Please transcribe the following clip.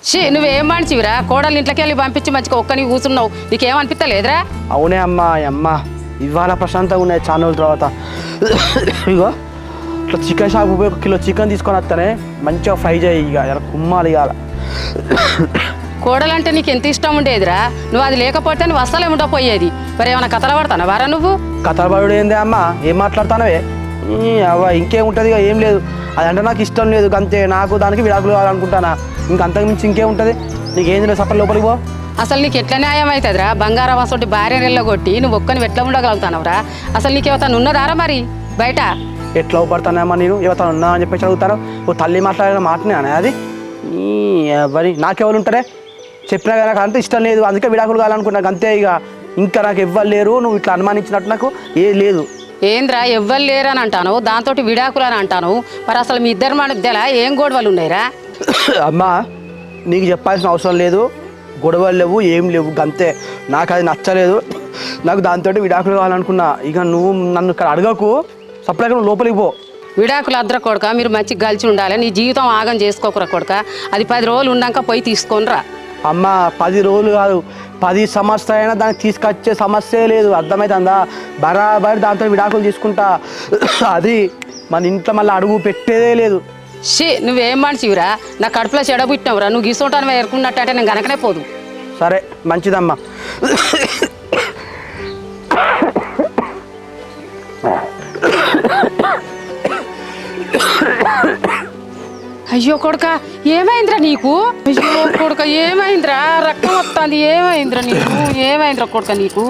She నువ్వేం మనిషివిరా? కోడలు ఇంట్లోకి వెళ్ళి పంపించి మంచిగా ఒక్కని కూర్చున్నావు, నీకేమనిపిస్తలేదురా? అవునే అమ్మా అమ్మ ఇవాళ ప్రశాంతంగా ఉన్నాయి చాలా రోజుల తర్వాత. ఇగో ఇట్లా చికెన్ షాప్ పోయి 1 కిలో చికెన్ తీసుకొని వస్తానే మంచిగా ఫ్రై చేయి, ఇక కుమ్మాలి ఇవాళ. కోడలంటే నీకు ఎంత ఇష్టం ఉండేదిరా? నువ్వు అది లేకపోతే నువ్వు అస్సలే ఉండకపోయేది. మరి ఏమైనా కథలు పడతానా వారా నువ్వు? కథలు పడుడు ఏందే అమ్మ, ఏం మాట్లాడతానవే? అవ్వ ఇంకేముంటుంది, ఇక ఏం లేదు. అదంటే నాకు ఇష్టం లేదు అంతే, నాకు దానికి విడాకులు కావాలనుకుంటానా, ఇంకంతకు మించి ఇంకేముంటుంది? నీకేం లేదు, సపర్ లోపలికి పో. అసలు నీకు ఎట్లా న్యాయం అవుతుందిరా? బంగారం అసలు భార్య నెల్లగొట్టి నువ్వు ఒక్కని ఎట్లా ఉండగలుగుతానవురా? అసలు నీకు ఎవతను ఉన్నదారా మరి బయట? ఎట్లా ఊపడతానమ్మా నేను, ఎవతను ఉన్నా అని చెప్పేసి అడుగుతాను. ఓ తల్లి మాట్లాడిన మాటనే అనే అది. ఎవరి నాకెవరు ఉంటారే? చెప్పినా కానీ నాకు అంత ఇష్టం లేదు, అందుకే విడాకులు కావాలనుకున్నాకు అంతే. ఇక ఇంకా నాకు ఎవ్వరు లేరు, నువ్వు ఇట్లా అనుమానించినట్టు నాకు ఏది లేదు. ఏంద్రా ఎవ్వరు లేరని అంటాను, దాంతో విడాకులు అని అంటాను. మరి అసలు మీ ఇద్దరు మధ్యలో ఏం గొడవలు ఉన్నాయిరా? అమ్మా నీకు చెప్పాల్సిన అవసరం లేదు, గొడవలు లేవు ఏం లేవు అంతే. నాకు అది నచ్చలేదు, నాకు దాంతో విడాకులు కావాలనుకున్నా. ఇక నువ్వు నన్ను ఇక్కడ అడగకు, సప్లైగా నువ్వు లోపలికి పో. విడాకులు అద్దర కొడుక, మీరు మంచిగా కలిసి ఉండాలి, నీ జీవితం ఆగం చేసుకోకురా కొడుక. అది 10 రోజులు ఉన్నాక పోయి తీసుకొనిరా. అమ్మ 10 రోజులు కాదు, 10 సంవత్సరాలైనా దానికి తీసుకొచ్చే సమస్య లేదు, అర్థమవుతుందా? బరాబరి దాంతో విడాకులు తీసుకుంటా. అది మన ఇంట్లో మళ్ళీ అడుగు పెట్టేదే లేదు. షీ నువ్వేం మనిషివిరా? నా కడుపులో చెడబుట్టినవురా? నువ్వు గీసోటాను ఎరుకున్నట్టు అంటే నేను గనకనే పోదు. సరే మంచిదమ్మా. అయ్యో కొడుక ఏమైందిరా నీకు? అయ్యో కొడుక ఏమైందిరా? రక్తం వస్తుంది, ఏమైందిరా నీకు? ఏమైందిరా కొడుక నీకు?